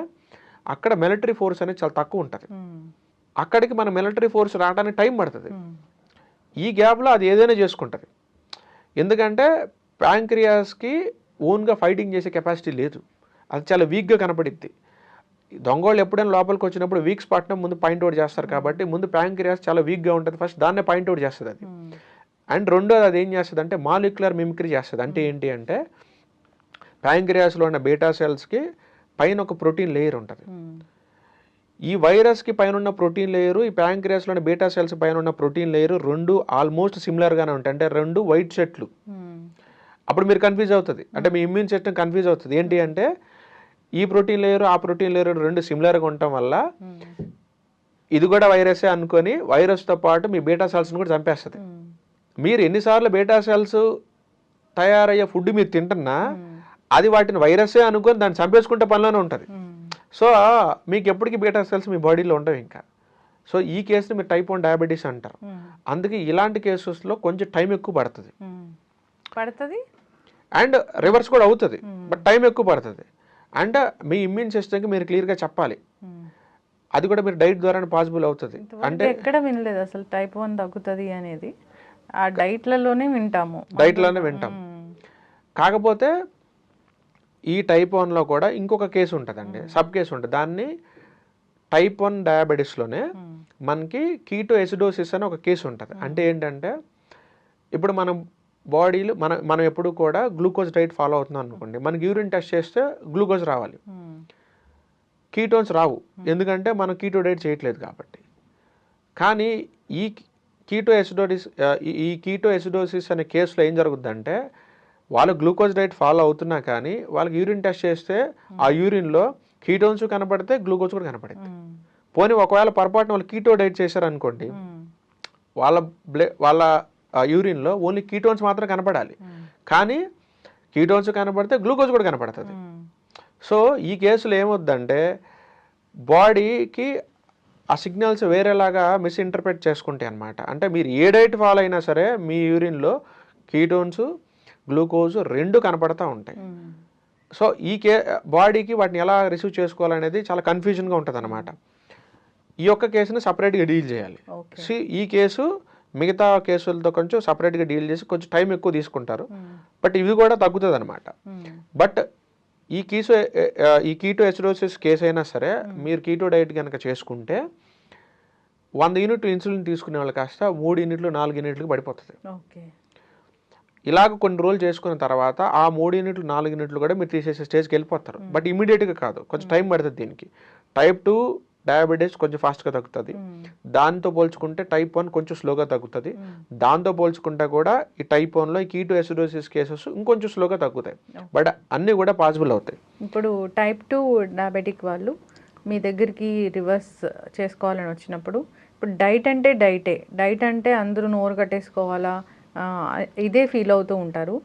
అక్కడ మిలిటరీ ఫోర్స్ అనేది చాలా తక్కువ ఉంటుంది. అక్కడికి మన మిలిటరీ ఫోర్స్ రావడానికి టైం పడుతుంది. ఈ గ్యాప్లో అది ఏదైనా చేసుకుంటుంది. ఎందుకంటే ప్యాంక్రియాస్కి ఓన్గా ఫైటింగ్ చేసే కెపాసిటీ లేదు, అది చాలా వీక్గా కనపడిద్ది. దొంగోళ్ళు ఎప్పుడైనా లోపలికి వచ్చినప్పుడు వీక్ స్పాట్ని ముందు పాయింట్అవుట్ చేస్తారు కాబట్టి ముందు ప్యాంక్రియాస్ చాలా వీక్గా ఉంటుంది, ఫస్ట్ దాన్నే పాయింట్అవుట్ చేస్తుంది అది. అండ్ రెండోది అది ఏం చేస్తుంది అంటే మాలిక్యులర్ మిమిక్రీ చేస్తుంది. అంటే ఏంటి అంటే ప్యాంక్రియాస్లో ఉన్న బీటా సెల్స్కి పైన ఒక ప్రోటీన్ లేయర్ ఉంటుంది. ఈ వైరస్కి పైన ఉన్న ప్రోటీన్ లేయరు, ఈ ప్యాంక్రియాస్లోని బీటా సెల్స్ పైన ఉన్న ప్రోటీన్ లేయరు రెండు ఆల్మోస్ట్ సిమిలర్గానే ఉంటాయి. అంటే రెండు వైట్ సెట్లు. అప్పుడు మీరు కన్ఫ్యూజ్ అవుతుంది, అంటే మీ ఇమ్యూన్ సిస్టమ్ కన్ఫ్యూజ్ అవుతుంది. ఏంటి అంటే ఈ ప్రోటీన్ లేయరు ఆ ప్రోటీన్ లేయరు రెండు సిమిలర్గా ఉండటం వల్ల ఇది కూడా వైరసే అనుకొని వైరస్తో పాటు మీ బీటా సెల్స్ని కూడా చంపేస్తుంది. మీరు ఎన్నిసార్లు బీటా సెల్స్ తయారయ్యే ఫుడ్ మీరు తింటున్నా అది వాటిని వైరసే అనుకొని దాన్ని చంపేసుకుంటే పనిలోనే ఉంటుంది. సో మీకు ఎప్పటికీ బీటా సెల్స్ మీ బాడీలో ఉండవు ఇంకా. సో ఈ కేసుని మీరు టైప్ 1 డయాబెటీస్ అంటారు. అందుకే ఇలాంటి కేసెస్లో కొంచెం టైం ఎక్కువ పడుతుంది అండ్ రివర్స్ కూడా అవుతుంది, బట్ టైం ఎక్కువ పడుతుంది. అండ్ మీ ఇమ్యూన్ సిస్టమ్కి మీరు క్లియర్గా చెప్పాలి, అది కూడా మీరు డైట్ ద్వారానే పాసిబుల్ అవుతుంది. అంటే ఎక్కడ వినలేదు అసలు టైప్ 1 తగ్గుతుంది అనేది, ఆ డైట్లలోనే వింటాం. కాకపోతే ఈ టైప్ 1లో కూడా ఇంకొక కేసు ఉంటుందండి, సబ్ కేసు ఉంటుంది. దాన్ని టైప్ 1 డయాబెటీస్లోనే మనకి కీటో ఎసిడోసిస్ అని ఒక కేసు ఉంటుంది. అంటే ఏంటంటే ఇప్పుడు మనం బాడీలో మనం ఎప్పుడు కూడా గ్లూకోజ్ డైట్ ఫాలో అవుతున్నాం అనుకోండి, మనకి యూరిన్ టెస్ట్ చేస్తే గ్లూకోజ్ రావాలి, కీటోన్స్ రావు, ఎందుకంటే మనం కీటో డైట్ చేయట్లేదు కాబట్టి. కానీ ఈ కీటో ఎసిడోసిస్ అనే కేసులో ఏం జరుగుద్దంటే వాళ్ళు గ్లూకోజ్ డైట్ ఫాలో అవుతున్నా కానీ వాళ్ళకి యూరిన్ టెస్ట్ చేస్తే ఆ యూరిన్లో కీటోన్స్ కనపడితే గ్లూకోజ్ కూడా కనపడుతుంది. పోనీ ఒకవేళ పొరపాటున వాళ్ళు కీటో డైట్ చేశారనుకోండి, వాళ్ళ యూరిన్లో ఓన్లీ కీటోన్స్ మాత్రం కనపడాలి, కానీ కీటోన్స్ కనపడితే గ్లూకోజ్ కూడా కనపడుతుంది. సో ఈ కేసులో ఏమవుద్దంటే బాడీకి ఆ సిగ్నల్స్ వేరేలాగా మిస్ఇంటర్ప్రెట్ చేసుకుంటాయి అన్నమాట. అంటే మీరు ఏ డైట్ ఫాలో అయినా సరే మీ యూరిన్లో కీటోన్స్ గ్లూకోజ్ రెండు కనపడతా ఉంటాయి. సో ఈ బాడీకి వాటిని ఎలా రిసీవ్ చేసుకోవాలనేది చాలా కన్ఫ్యూజన్గా ఉంటుంది అన్నమాట. ఈ యొక్క కేసుని సపరేట్గా డీల్ చేయాలి. ఈ కేసు మిగతా కేసులతో కొంచెం సపరేట్గా డీల్ చేసి కొంచెం టైం ఎక్కువ తీసుకుంటారు, బట్ ఇవి కూడా తగ్గుతుంది అనమాట. బట్ ఈ కీటో ఎసిడోసిస్ కేసు అయినా సరే మీరు కీటో డైట్ కనుక చేసుకుంటే 100 యూనిట్లు ఇన్సులిన్ తీసుకునే వాళ్ళు కాస్త 3 యూనిట్లు 4 యూనిట్లకు పడిపోతుంది. ఇలాగ కొన్ని రోజులు చేసుకున్న తర్వాత ఆ 3 యూనిట్లు 4 యూనిట్లు కూడా మీరు తీసేసే స్టేజ్కి వెళ్ళిపోతారు. బట్ ఇమీడియట్గా కాదు, కొంచెం టైం పడుతుంది దీనికి. టైప్ 2 డయాబెటీస్ కొంచెం ఫాస్ట్గా తగ్గుతుంది, దాంతో పోల్చుకుంటే టైప్ 1 కొంచెం స్లోగా తగ్గుతుంది. దాంతో పోల్చుకుంటే కూడా ఈ టైప్ 1లో ఈ కీటో ఎసిడోసిస్ కేసెస్ ఇంకొంచెం స్లోగా తగ్గుతాయి, బట్ అన్నీ కూడా పాసిబుల్ అవుతాయి. ఇప్పుడు టైప్ 2 డయాబెటిక్ వాళ్ళు మీ దగ్గరికి రివర్స్ చేసుకోవాలని వచ్చినప్పుడు ఇప్పుడు డైట్ అంటే డైట్ అంటే అందరూ నోరు కట్టేసుకోవాలా ఇదే ఫీల్ అవుతూ ఉంటారు.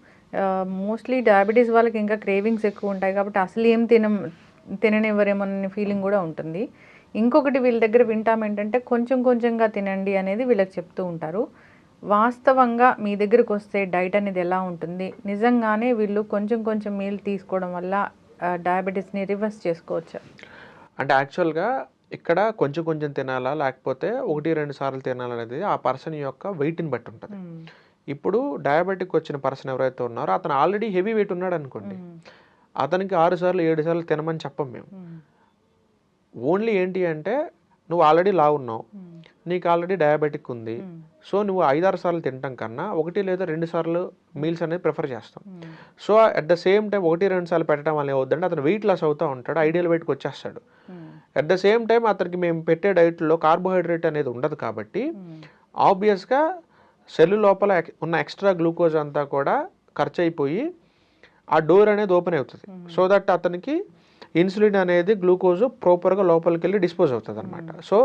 మోస్ట్లీ డయాబెటీస్ వాళ్ళకి ఇంకా క్రేవింగ్స్ ఎక్కువ ఉంటాయి కాబట్టి అసలు ఏం తిననివ్వరేమోననే ఫీలింగ్ కూడా ఉంటుంది. ఇంకొకటి వీళ్ళ దగ్గర వింటాం ఏంటంటే కొంచెంగా తినండి అనేది వీళ్ళకి చెప్తూ ఉంటారు. వాస్తవంగా మీ దగ్గరకు వస్తే డైట్ అనేది ఎలా ఉంటుంది, నిజంగానే వీళ్ళు కొంచెం మీల్ తీసుకోవడం వల్ల డయాబెటీస్ని రివర్స్ చేసుకోవచ్చు? అంటే యాక్చువల్గా ఇక్కడ కొంచెం తినాలా లేకపోతే 1-2 సార్లు తినాలనేది ఆ పర్సన్ యొక్క వెయిట్ని బట్టి ఉంటుంది. ఇప్పుడు డయాబెటిక్ వచ్చిన పర్సన్ ఎవరైతే ఉన్నారో అతను ఆల్రెడీ హెవీ వెయిట్ ఉన్నాడు అనుకోండి, అతనికి 6 సార్లు 7 సార్లు తినమని చెప్పం మేము. ఓన్లీ ఏంటి అంటే నువ్వు ఆల్రెడీ లావు ఉన్నావు, నీకు ఆల్రెడీ డయాబెటిక్ ఉంది, సో నువ్వు 5-6 సార్లు తినటం కన్నా 1 లేదా 2 సార్లు మీల్స్ అనేది ప్రిఫర్ చేస్తాం. So at the same time 1-2 సార్లు పెట్టడం వల్ల ఏమవుతుందంటే అతను వెయిట్ లాస్ అవుతూ ఉంటాడు, ఐడియల్ వెయిట్కి వచ్చేస్తాడు. అట్ ద సేమ్ టైం అతనికి మేము పెట్టే డైట్లో కార్బోహైడ్రేట్ అనేది ఉండదు కాబట్టి ఆబ్వియస్గా సెల్ లోపల ఉన్న ఎక్స్ట్రా గ్లూకోజ్ అంతా కూడా ఖర్చు అయిపోయి ఆ డోర్ అనేది ఓపెన్ అవుతుంది. సో దట్ అతనికి ఇన్సులిన్ అనేది గ్లూకోజ్ ప్రాపర్గా లోపలికి వెళ్ళి డిస్పోజ్ అవుతుంది అనమాట. సో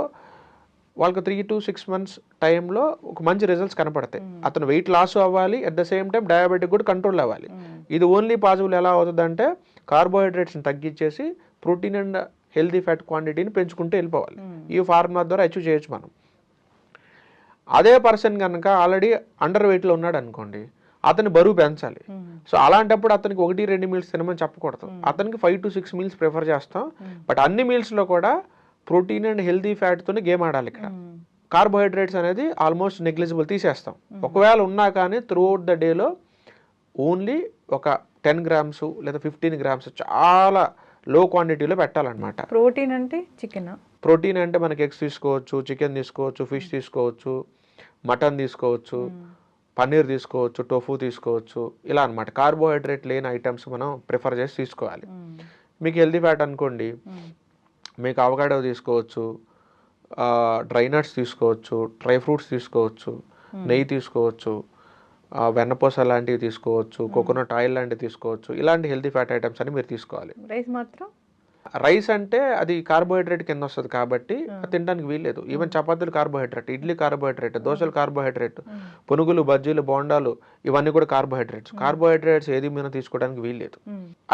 వాళ్ళకి 3 to 6 months టైంలో ఒక మంచి రిజల్ట్స్ కనపడతాయి. అతను వెయిట్ లాస్ అవ్వాలి, at the same time diabetic కూడా కంట్రోల్ అవ్వాలి. ఇది ఓన్లీ పాసిబుల్ ఎలా అవుతుందంటే కార్బోహైడ్రేట్స్ని తగ్గించేసి ప్రోటీన్ అండ్ హెల్దీ ఫ్యాట్ క్వాంటిటీని పెంచుకుంటూ వెళ్ళిపోవాలి. ఈ ఫార్ములా ద్వారా అచీవ్ చేయొచ్చు మనం. అదే పర్సన్ కనుక ఆల్రెడీ అండర్ వెయిట్లో ఉన్నాడు అనుకోండి, అతని బరువు పెంచాలి. సో అలాంటప్పుడు అతనికి 1-2 మీల్స్ తినమని చెప్పకూడదు. అతనికి 5 to 6 మీల్స్ ప్రిఫర్ చేస్తాం. బట్ అన్ని మీల్స్లో కూడా ప్రోటీన్ అండ్ హెల్తీ ఫ్యాట్తోనే గేమ్ ఆడాలి. ఇక్కడ కార్బోహైడ్రేట్స్ అనేది ఆల్మోస్ట్ నెగ్లిజిబుల్ తీసేస్తాం. ఒకవేళ ఉన్నా కానీ త్రూఅవుట్ ద డేలో ఓన్లీ ఒక 10 grams లేదా 15 grams చాలా లో క్వాంటిటీలో పెట్టాలన్నమాట. ప్రోటీన్ అంటే చికెన్, ప్రోటీన్ అంటే మనకి ఎగ్స్ తీసుకోవచ్చు, చికెన్ తీసుకోవచ్చు, ఫిష్ తీసుకోవచ్చు, మటన్ తీసుకోవచ్చు, పన్నీర్ తీసుకోవచ్చు, టోఫు తీసుకోవచ్చు, ఇలా అనమాట. కార్బోహైడ్రేట్ లేని ఐటమ్స్ మనం ప్రిఫర్ చేసి తీసుకోవాలి. మీకు హెల్తీ ఫ్యాట్ అనుకోండి, మీకు అవకాడో తీసుకోవచ్చు, డ్రై నట్స్ తీసుకోవచ్చు, డ్రై ఫ్రూట్స్ తీసుకోవచ్చు, నెయ్యి తీసుకోవచ్చు, వెన్నపూస లాంటివి తీసుకోవచ్చు, కోకోనట్ ఆయిల్ లాంటివి తీసుకోవచ్చు. ఇలాంటి హెల్తీ ఫ్యాట్ ఐటమ్స్ అని మీరు తీసుకోవాలి. రైస్ మాత్రం రైస్ అంటే అది కార్బోహైడ్రేట్ కింద వస్తుంది కాబట్టి తినడానికి వీల్లేదు. ఈవెన్ చపాతీలు కార్బోహైడ్రేట్, ఇడ్లీ కార్బోహైడ్రేట్, దోశలు కార్బోహైడ్రేట్, పునుగులు, బజ్జీలు, బోండాలు ఇవన్నీ కూడా కార్బోహైడ్రేట్స్. కార్బోహైడ్రేట్స్ ఏది మీద తీసుకోవడానికి వీల్లేదు.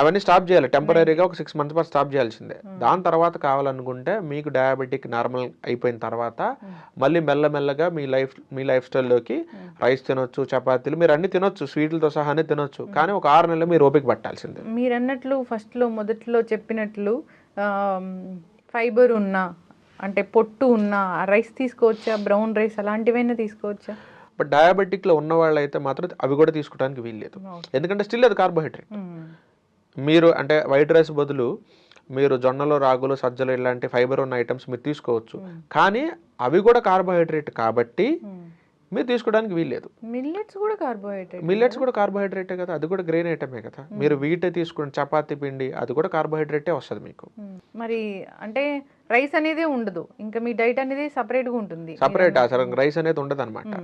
అవన్నీ స్టాప్ చేయాలి. టెంపరీగా ఒక 6 months పాటు స్టాప్ చేయాల్సిందే. దాని తర్వాత కావాలనుకుంటే మీకు డయాబెటిక్ నార్మల్ అయిపోయిన తర్వాత మళ్ళీ మెల్లమెల్లగా మీ లైఫ్ స్టైల్లోకి రైస్ తినొచ్చు, చపాతీలు మీరు అన్ని తినొచ్చు, స్వీట్లతో సహానే తినొచ్చు. కానీ ఒక 6 నెలలు మీరు ఓపిక పట్టాల్సిందే. మీరు అన్నట్లు మొదట్లో చెప్పినట్లు ఫైబర్ ఉన్న అంటే పొట్టు ఉన్న రైస్ తీసుకోవచ్చా, బ్రౌన్ రైస్ అలాంటివైనా తీసుకోవచ్చా? బట్ డయాబెటిక్లో ఉన్న వాళ్ళు అయితే మాత్రం అవి కూడా తీసుకోవడానికి వీల్లేదు. ఎందుకంటే స్టిల్ అది కార్బోహైడ్రేట్. మీరు అంటే వైట్ రైస్ బదులు మీరు జొన్నలు, రాగులు, సజ్జలు ఇలాంటి ఫైబర్ ఉన్న ఐటమ్స్ మీరు తీసుకోవచ్చు. కానీ అవి కూడా కార్బోహైడ్రేట్ కాబట్టి మీరు తీసుకోవడానికి వీల్లేదు. మిల్లెట్స్ కూడా కార్బోహైడ్రేటే కదా, అది కూడా గ్రెయిన్ ఐటమే కదా. మీరు వీటే తీసుకుని చపాతీ పిండి అది కూడా కార్బోహైడ్రేటే వస్తుంది మీకు. మరి అంటే రైస్ అనేది ఉండదు, ఇంకా మీ డైట్ అనేది సపరేట్గా ఉంటుంది. సపరేట్ అసలు రైస్ అనేది ఉండదు అనమాట.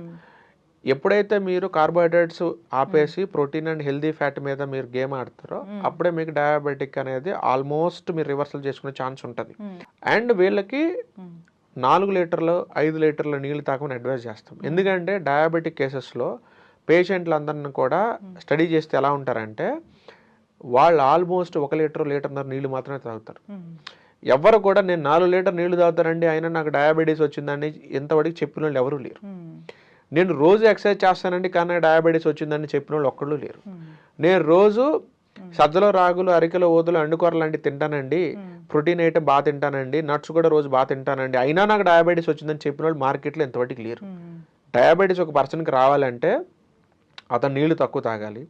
ఎప్పుడైతే మీరు కార్బోహైడ్రేట్స్ ఆపేసి ప్రోటీన్ అండ్ హెల్దీ ఫ్యాట్ మీద మీరు గేమ్ ఆడతారో అప్పుడే మీకు డయాబెటిక్ అనేది ఆల్మోస్ట్ మీరు రివర్సల్ చేసుకునే ఛాన్స్ ఉంటుంది. అండ్ వీళ్ళకి 4 లీటర్లు 5 లీటర్ల నీళ్ళు తాగమని అడ్వైజ్ చేస్తాం. ఎందుకంటే డయాబెటిక్ కేసెస్లో పేషెంట్లందరిని కూడా స్టడీ చేస్తే ఎలా ఉంటారంటే వాళ్ళు ఆల్మోస్ట్ 1 లీటర్, 1.5 నీళ్ళు మాత్రమే తాగుతారు. ఎవరు కూడా నేను 4 లీటర్ నీళ్లు తాగుతానండి అయినా నాకు డయాబెటీస్ వచ్చిందని ఎంతవరకు చెప్పిన వాళ్ళు ఎవరూ లేరు. నేను రోజు ఎక్సర్సైజ్ చేస్తానండి కానీ డయాబెటీస్ వచ్చిందని చెప్పిన వాళ్ళు ఒక్కళ్ళు లేరు. నేను రోజు సజ్జలో, రాగులు, అరికెలు, ఓదులు, అండుకూర లాంటివి తింటానండి, ప్రోటీన్ ఐటమ్ బాగా తింటానండి, నట్స్ కూడా రోజు బాగా తింటానండి అయినా నాకు డయాబెటీస్ వచ్చిందని చెప్పిన వాళ్ళు మార్కెట్లో ఎంతవరకు లేరు. డయాబెటీస్ ఒక పర్సన్కి రావాలంటే అతను నీళ్లు తక్కువ తాగాలి,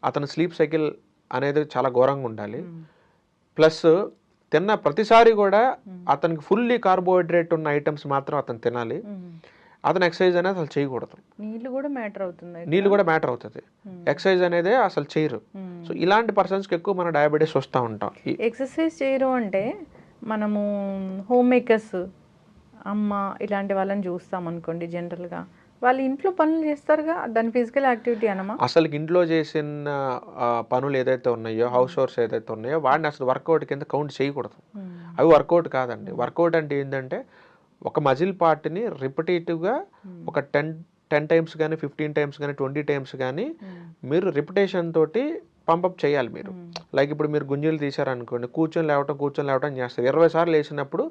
అతను స్లీప్ సైకిల్ అనేది చాలా ఘోరంగా ఉండాలి, ప్లస్ తిన్న ప్రతిసారి కూడా అతనికి ఫుల్లీ కార్బోహైడ్రేట్ ఉన్న ఐటమ్స్ మాత్రం అతను తినాలి. అతను ఎక్సర్సైజ్ అనేది అసలు చేయకూడదు. నీళ్ళు కూడా మ్యాటర్ అవుతుంది. ఎక్సర్సైజ్ అనేది అసలు చేయరు. సో ఇలాంటి పర్సన్స్కి ఎక్కువ మన డయాబెటీస్ వస్తూ ఉంటాం. ఎక్సర్సైజ్ చేయరు అంటే మనము హోమ్ మేకర్స్, అమ్మ ఇలాంటి వాళ్ళని చూస్తాం అనుకోండి. జనరల్గా వాళ్ళు ఇంట్లో పనులు చేస్తారుగా, దాని ఫిజికల్ యాక్టివిటీ అనమా? అసలు ఇంట్లో చేసిన పనులు ఏదైతే ఉన్నాయో, హౌస్ హోర్స్ ఏదైతే ఉన్నాయో వాడిని అసలు వర్కౌట్ కింద కౌంట్ చేయకూడదు. అవి వర్కౌట్ కాదండి. వర్కౌట్ అంటే ఏంటంటే ఒక మజిల్ పార్ట్ని రిపిటేటివ్గా ఒక 10 times కానీ 15 times కానీ 20 times కానీ మీరు రిపిటేషన్ తోటి పంపప్ చేయాలి. మీరు లైక్ ఇప్పుడు మీరు గుంజీలు తీశారనుకోండి, కూర్చొని లేవటం చేస్తారు. 20 సార్లు వేసినప్పుడు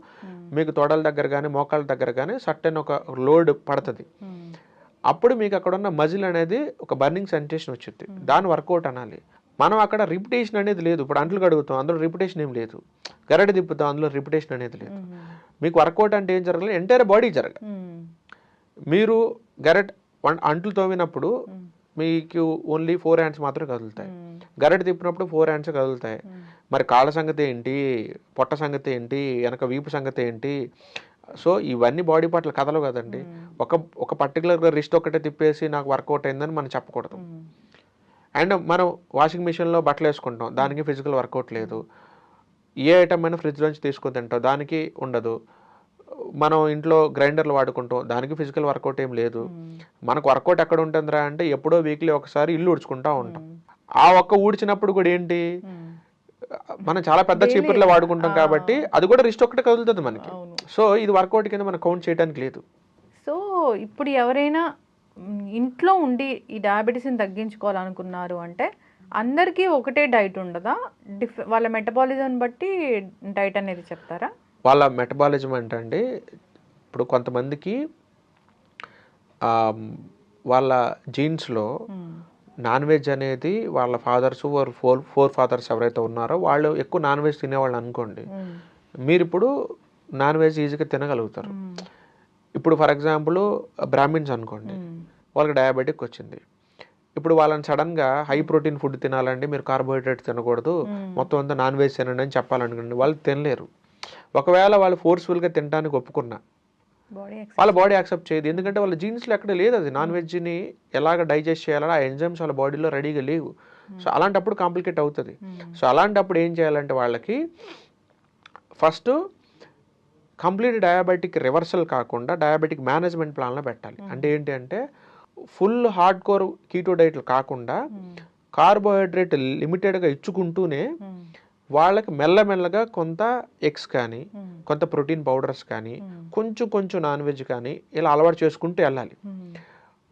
మీకు తొడల దగ్గర కానీ మోకాళ్ళ దగ్గర కానీ సర్టెన్ ఒక లోడ్ పడుతుంది. అప్పుడు మీకు అక్కడ ఉన్న మజిల్ అనేది ఒక బర్నింగ్ సెన్సేషన్ వచ్చింది, దాని వర్కౌట్ అనాలి. మనం అక్కడ రిపిటేషన్ అనేది లేదు. ఇప్పుడు అంట్లు కడుగుతాం, అందులో రిపిటేషన్ ఏం లేదు. గరట తిప్పుతాం, అందులో రిపిటేషన్ అనేది లేదు. మీకు వర్కౌట్ అంటే ఏం జరగాలి, ఎంటైర్ బాడీ జరగాలి. మీరు గరెట్ అంట్లు తోమినప్పుడు మీకు ఓన్లీ 4 hands మాత్రమే కదులుతాయి. గరెట తిప్పినప్పుడు 4 hands కదులుతాయి. మరి కాళ్ళ సంగతి ఏంటి, పొట్ట సంగతి ఏంటి, వెనక వీపు సంగతి ఏంటి? సో ఇవన్నీ బాడీ పార్ట్లు కదలవు కదండి. ఒక పర్టికులర్గా రిస్ట్ ఒకటే తిప్పేసి నాకు వర్కౌట్ అయిందని మనం చెప్పకూడదు. అండ్ మనం వాషింగ్ మిషన్లో బట్టలు వేసుకుంటాం, దానికి ఫిజికల్ వర్కౌట్ లేదు. ఏ ఐటమ్ అయినా ఫ్రిడ్జ్ నుంచి తీసుకొని తింటాం, దానికి ఉండదు. మనం ఇంట్లో గ్రైండర్లు వాడుకుంటాం, దానికి ఫిజికల్ వర్కౌట్ ఏం లేదు. మనకు వర్కౌట్ ఎక్కడ ఉంటుందిరా అంటే ఎప్పుడో వీక్లీ ఒకసారి ఇల్లు ఊడ్చుకుంటా ఉంటాం. ఆ ఒక్క ఊడ్చినప్పుడు కూడా ఏంటి, మనం చాలా పెద్ద చీపుర్లో వాడుకుంటాం కాబట్టి అది కూడా రిస్ట్ ఒకటే కదులుతుంది మనకి. సో ఇది వర్కౌట్ కింద మనం కౌంట్ చేయడానికి లేదు. సో ఇప్పుడు ఎవరైనా ఇంట్లో ఉండి ఈ డయాబెటీస్ని తగ్గించుకోవాలనుకున్నారు అంటే అందరికీ ఒకటే డైట్ ఉండదా? వాళ్ళ మెటబాలిజం బట్టి డైట్ అనేది చెప్తారా? వాళ్ళ మెటబాలిజం అంటే అండి, ఇప్పుడు కొంతమందికి వాళ్ళ జీన్స్లో నాన్ వెజ్ అనేది వాళ్ళ ఫాదర్స్ ఫోర్ ఫాదర్స్ ఎవరైతే ఉన్నారో వాళ్ళు ఎక్కువ నాన్ వెజ్ తినేవాళ్ళు అనుకోండి, మీరు ఇప్పుడు నాన్ వెజ్ ఈజీగా తినగలుగుతారు. ఇప్పుడు ఫర్ ఎగ్జాంపుల్ బ్రాహ్మిన్స్ అనుకోండి, వాళ్ళకి డయాబెటిక్ వచ్చింది. ఇప్పుడు వాళ్ళని సడన్గా హై ప్రోటీన్ ఫుడ్ తినాలండి, మీరు కార్బోహైడ్రేట్ తినకూడదు, మొత్తం అంతా నాన్ వెజ్ తినండి అని చెప్పాలనుకోండి, వాళ్ళు తినలేరు. ఒకవేళ వాళ్ళు ఫోర్స్ఫుల్గా తినడానికి ఒప్పుకున్నా వాళ్ళ బాడీ యాక్సెప్ట్ చేయదు. ఎందుకంటే వాళ్ళ జీన్స్లో ఎక్కడ లేదు అది. నాన్ వెజ్ని ఎలాగ డైజెస్ట్ చేయాలని ఆ ఎంజైమ్స్ వాళ్ళ బాడీలో రెడీగా లేవు. సో అలాంటప్పుడు కాంప్లికేట్ అవుతుంది. సో అలాంటప్పుడు ఏం చేయాలంటే వాళ్ళకి ఫస్ట్ కంప్లీట్ డయాబెటిక్ రివర్సల్ కాకుండా డయాబెటిక్ మేనేజ్మెంట్ ప్లాన్లో పెట్టాలి. అంటే ఏంటి అంటే ఫుల్ హార్డ్ కోర్ కీటో డైట్లు కాకుండా కార్బోహైడ్రేట్ లిమిటెడ్గా ఇచ్చుకుంటూనే వాళ్ళకి మెల్లమెల్లగా కొంత ఎగ్స్ కానీ కొంత ప్రోటీన్ పౌడర్స్ కానీ కొంచెం కొంచెం నాన్ వెజ్ కానీ ఇలా అలవాటు చేసుకుంటూ వెళ్ళాలి.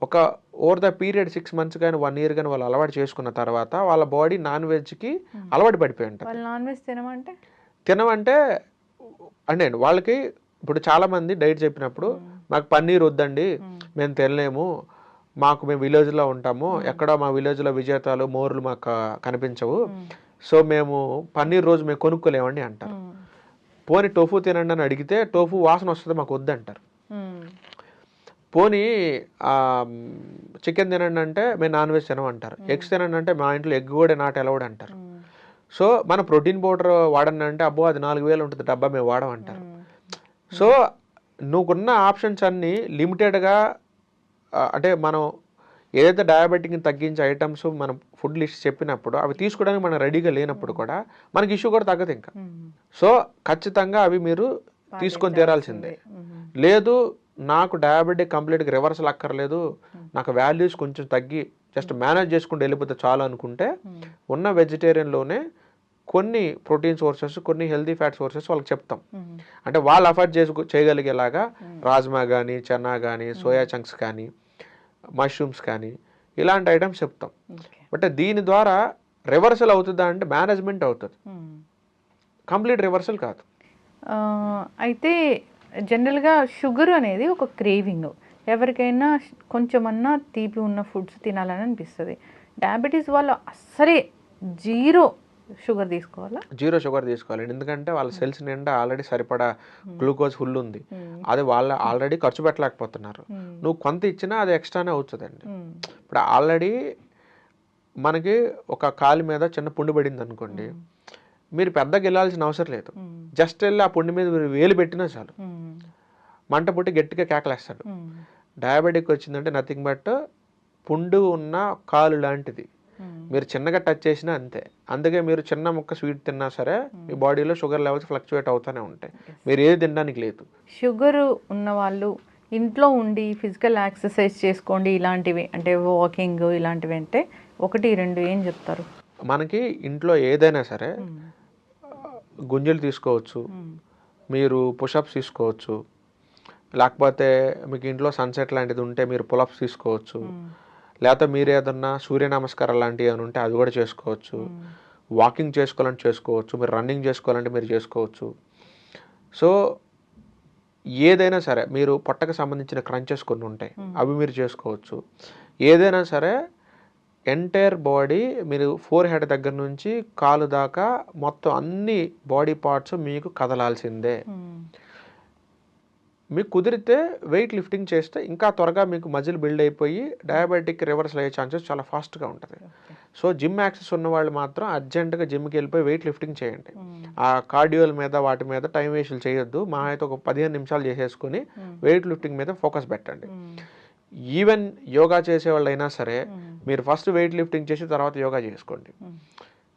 ఒక ఓవర్ ద పీరియడ్ 6 months కానీ 1 year కానీ వాళ్ళు అలవాటు చేసుకున్న తర్వాత వాళ్ళ బాడీ నాన్ వెజ్కి అలవాటు పడిపోయి ఉంటుంది. నాన్ వెజ్ తినమంటే అంటే వాళ్ళకి ఇప్పుడు చాలామంది డైట్ చెప్పినప్పుడు మాకు పన్నీర్ వద్దండి, మేము తినలేము, మేము విలేజ్లో ఉంటాము, ఎక్కడో మా విలేజ్లో విజేతాలు మోర్లు మాకు కనిపించవు, సో మేము పన్నీర్ రోజు మేము కొనుక్కోలేమండి అంటారు. పోనీ టోఫు తినండి అని అడిగితే టోఫు వాసన వస్తుంది మాకు వద్దంటారు. పోనీ చికెన్ తినండి అంటే మేము నాన్ వెజ్ తినమంటారు. ఎగ్స్ తినండి అంటే మా ఇంట్లో ఎగ్ కూడా నాట్ అలౌడ్ అంటారు. సో మన ప్రోటీన్ పౌడర్ వాడండి అంటే అబ్బో అది 4,000 ఉంటుంది డబ్బా మేము వాడమంటారు. సో నువ్వుకున్న ఆప్షన్స్ అన్నీ లిమిటెడ్గా, అంటే మనం ఏదైతే డయాబెటిక్ని తగ్గించే ఐటమ్స్ మనం ఫుడ్ లిస్ట్ చెప్పినప్పుడు అవి తీసుకోవడానికి మనం రెడీగా లేనప్పుడు కూడా మనకి ఇష్యూ కూడా తగ్గదు ఇంకా. సో ఖచ్చితంగా అవి మీరు తీసుకొని తీరాల్సిందే. లేదు నాకు డయాబెటిక్ కంప్లీట్గా రివర్సల్ అక్కర్లేదు, నాకు వాల్యూస్ కొంచెం తగ్గి జస్ట్ మేనేజ్ చేసుకుంటూ వెళ్ళిపోతే చాలు అనుకుంటే ఉన్న వెజిటేరియన్లోనే కొన్ని ప్రోటీన్ సోర్సెస్ కొన్ని హెల్దీ ఫ్యాట్ సోర్సెస్ వాళ్ళకి చెప్తాం. అంటే వాళ్ళు అఫోర్డ్ చేయగలిగేలాగా రాజ్మా కానీ చెన్నా కానీ సోయా చంక్స్ కానీ మష్రూమ్స్ కానీ ఇలాంటి ఐటమ్స్ చెప్తాం. బట్ దీని ద్వారా రివర్సల్ అవుతుందా అంటే మేనేజ్మెంట్ అవుతుంది, కంప్లీట్ రివర్సల్ కాదు. అయితే జనరల్గా షుగర్ అనేది ఒక క్రేవింగ్, ఎవరికైనా కొంచెమన్నా తీపి ఉన్న ఫుడ్స్ తినాలని అనిపిస్తుంది. డయాబెటీస్ వాళ్ళు అస్సలే జీరో షుగర్ తీసుకోవాలా? జీరో షుగర్ తీసుకోవాలి. ఎందుకంటే వాళ్ళ సెల్స్ నిండా ఆల్రెడీ సరిపడా గ్లూకోజ్ ఫుల్ ఉంది, అది వాళ్ళు ఆల్రెడీ ఖర్చు పెట్టలేకపోతున్నారు. నువ్వు కొంత ఇచ్చినా అది ఎక్స్ట్రానే అవుతుందండి. ఇప్పుడు ఆల్రెడీ మనకి ఒక కాలు మీద చిన్న పుండు పడింది అనుకోండి, మీరు పెద్దగా వెళ్ళాల్సిన అవసరం లేదు, జస్ట్ వెళ్ళి ఆ పుండు మీద మీరు వేలు పెట్టినా చాలు మంట పుట్టి గట్టిగా కేకలేస్తాడు. డయాబెటిక్ వచ్చిందంటే నథింగ్ బట్ పుండు ఉన్న కాలు లాంటిది, మీరు చిన్నగా టచ్ చేసినా అంతే. అందుకే మీరు చిన్న ముక్క స్వీట్ తిన్నా సరే మీ బాడీలో షుగర్ లెవెల్స్ ఫ్లక్చువేట్ అవుతూనే ఉంటాయి, మీరు ఏది తినడానికి లేదు. షుగర్ ఉన్న వాళ్ళు ఇంట్లో ఉండి ఫిజికల్ ఎక్సర్సైజ్ చేసుకోండి ఇలాంటివి, అంటే వాకింగ్ ఇలాంటివి అంటే 1-2 ఏం చెప్తారు? మనకి ఇంట్లో ఏదైనా సరే గుంజలు తీసుకోవచ్చు, మీరు పుషప్స్ తీసుకోవచ్చు, లేకపోతే మీకు ఇంట్లో సన్సెట్ లాంటిది ఉంటే మీరు పులప్స్ తీసుకోవచ్చు, లేకపోతే మీరు ఏదన్నా సూర్య నమస్కారం లాంటివి అని ఉంటే అది కూడా చేసుకోవచ్చు, వాకింగ్ చేసుకోవాలంటే చేసుకోవచ్చు, మీరు రన్నింగ్ చేసుకోవాలంటే మీరు చేసుకోవచ్చు. సో ఏదైనా సరే మీరు పొట్టకు సంబంధించిన క్రంచెస్ కొన్ని ఉంటాయి అవి మీరు చేసుకోవచ్చు. ఏదైనా సరే ఎంటైర్ బాడీ మీరు ఫోర్ హెడ్ దగ్గర నుంచి కాలు దాకా మొత్తం అన్ని బాడీ పార్ట్స్ మీకు కదలాల్సిందే. మీకు కుదిరితే వెయిట్ లిఫ్టింగ్ చేస్తే ఇంకా త్వరగా మీకు మజిల్ బిల్డ్ అయిపోయి డయాబెటిక్ రివర్సల్ అయ్యే ఛాన్సెస్ చాలా ఫాస్ట్గా ఉంటుంది. సో జిమ్ యాక్సెస్ ఉన్న వాళ్ళు మాత్రం అర్జెంటుగా జిమ్కి వెళ్ళిపోయి వెయిట్ లిఫ్టింగ్ చేయండి. ఆ కార్డియోల మీద వాటి మీద టైం వేస్ట్లు చేయొద్దు, మా అయితే ఒక 15 నిమిషాలు చేసేసుకుని వెయిట్ లిఫ్టింగ్ మీద ఫోకస్ పెట్టండి. ఈవెన్ యోగా చేసేవాళ్ళైనా సరే మీరు ఫస్ట్ వెయిట్ లిఫ్టింగ్ చేసి తర్వాత యోగా చేసుకోండి.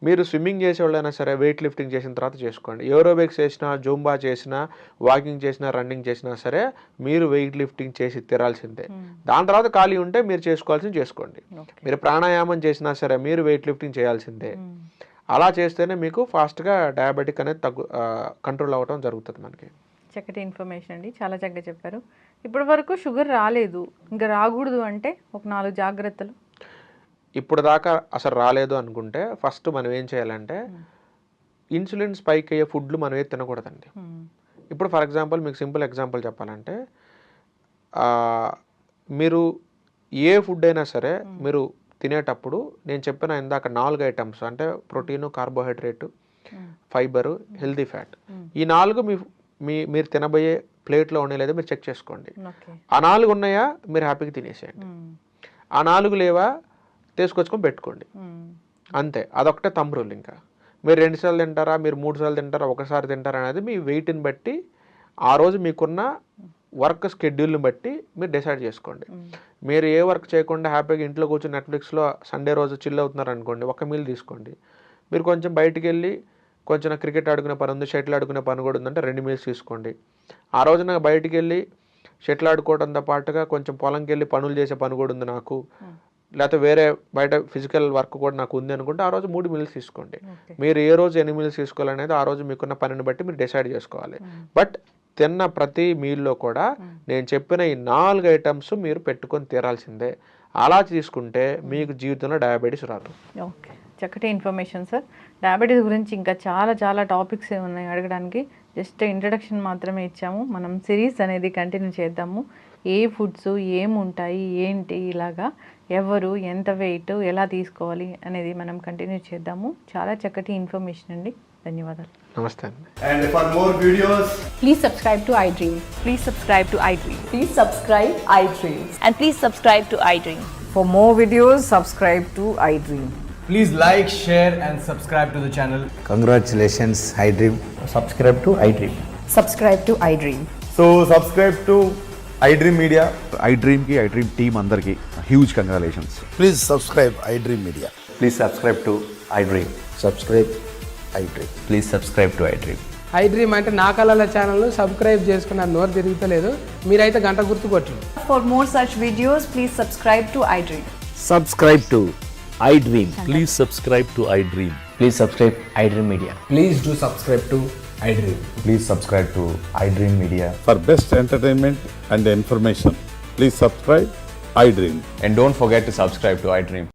మీరు స్విమ్మింగ్ చేసేవాళ్ళైనా సరే వెయిట్ లిఫ్టింగ్ చేసిన తర్వాత చేసుకోండి. ఏరోబిక్స్ చేసినా, జూంబా చేసినా, వాకింగ్ చేసినా, రన్నింగ్ చేసినా సరే మీరు వెయిట్ లిఫ్టింగ్ చేసి తిరాల్సిందే. దాని తర్వాత ఖాళీ ఉంటే మీరు చేసుకోవాల్సింది చేసుకోండి. మీరు ప్రాణాయామం చేసినా సరే మీరు వెయిట్ లిఫ్టింగ్ చేయాల్సిందే. అలా చేస్తేనే మీకు ఫాస్ట్గా డయాబెటిక్ అనేది కంట్రోల్ అవ్వడం జరుగుతుంది. మనకి చక్కటి ఇన్ఫర్మేషన్ అండి, చాలా చక్కగా చెప్పారు. ఇప్పటి వరకు షుగర్ రాలేదు, ఇంకా రాకూడదు అంటే ఒక 4 జాగ్రత్తలు. ఇప్పుడు దాకా అసలు రాలేదు అనుకుంటే ఫస్ట్ మనం ఏం చేయాలంటే ఇన్సులిన్ స్పైక్ అయ్యే ఫుడ్లు మనం ఏది తినకూడదండి. ఇప్పుడు ఫర్ ఎగ్జాంపుల్ మీకు సింపుల్ ఎగ్జాంపుల్ చెప్పాలంటే మీరు ఏ ఫుడ్ అయినా సరే మీరు తినేటప్పుడు నేను చెప్పిన ఇందాక 4 ఐటమ్స్ అంటే protein, carbohydrate, fibre, healthy fat, ఈ 4 మీరు తినబోయే ప్లేట్లో ఉన్నాయి లేదా మీరు చెక్ చేసుకోండి. ఆ 4 ఉన్నాయా మీరు హ్యాపీగా తినేసేయండి. ఆ 4 లేవా తీసుకొచ్చుకొని పెట్టుకోండి, అంతే. అదొకటే థంబ్ రూల్. ఇంకా మీరు 2 సార్లు తింటారా, మీరు 3 సార్లు తింటారా, ఒకసారి తింటారా అనేది మీ వెయిట్ని బట్టి, ఆ రోజు మీకున్న వర్క్ షెడ్యూల్ని బట్టి మీరు డిసైడ్ చేసుకోండి. మీరు ఏ వర్క్ చేయకుండా హ్యాపీగా ఇంట్లో కూర్చొని నెట్ఫ్లిక్స్లో సండే రోజు చిల్ అవుతున్నారు అనుకోండి, ఒక మీల్ తీసుకోండి. మీరు కొంచెం బయటికి వెళ్ళి కొంచెం క్రికెట్ ఆడుకునే పని ఉంది, షటిల్ ఆడుకునే పని కూడా ఉందంటే 2 మీల్స్ తీసుకోండి. ఆ రోజు నాకు బయటికి వెళ్ళి షటిల్ ఆడుకోవడంతో పాటుగా కొంచెం పొలంకి వెళ్ళి పనులు చేసే పని కూడా ఉంది నాకు, లేకపోతే వేరే బయట ఫిజికల్ వర్క్ కూడా నాకు ఉంది అనుకుంటే ఆ రోజు 3 మీల్స్ తీసుకోండి. మీరు ఏ రోజు ఎన్ని మీల్స్ తీసుకోవాలనేది ఆ రోజు మీకున్న పనిని బట్టి మీరు డిసైడ్ చేసుకోవాలి. బట్ తిన్న ప్రతి మీల్లో కూడా నేను చెప్పిన ఈ 4 ఐటమ్స్ మీరు పెట్టుకొని తీరాల్సిందే. అలా తీసుకుంటే మీకు జీవితంలో డయాబెటీస్ రాదు. ఓకే, చక్కటి ఇన్ఫర్మేషన్ సార్. డయాబెటీస్ గురించి ఇంకా చాలా చాలా టాపిక్స్ ఉన్నాయి అడగడానికి. జస్ట్ ఇంట్రడక్షన్ మాత్రమే ఇచ్చాము. మనం సిరీస్ అనేది కంటిన్యూ చేద్దాము. ఏ ఫుడ్స్ ఏముంటాయి ఏంటి, ఇలాగా ఎవరు ఎంత వెయిట్ ఎలా తీసుకోవాలి అనేది మనం కంటిన్యూ చేద్దాము. చాలా చక్కటి ఇన్ఫర్మేషన్ అండి. ధన్యవాదాలు. నమస్తే అండి. And for more videos, Please subscribe to iDream. Please subscribe to iDream. Please subscribe iDream. And please subscribe to iDream. For more videos, subscribe to iDream. please like, share and subscribe to the channel. Congratulations, iDream. Subscribe to iDream. Subscribe to iDream. So subscribe to iDream Media. iDream ki iDream team అందరికి huge congratulations. Please subscribe iDream Media. Please subscribe to iDream. Subscribe iDream. Please subscribe to iDream. iDream అంటే నా కళల channel subscribe చేసుకున్న నోరు తిరుగుతలేదు, మీరైతే గంట గుర్తు కొట్టండి. For more such videos, please subscribe to iDream. Subscribe to iDream. Please subscribe to iDream. Please subscribe iDream Media. Please do subscribe to iDream. Please subscribe to iDream Media. For best entertainment and information, please subscribe iDream. And don't forget to subscribe to iDream.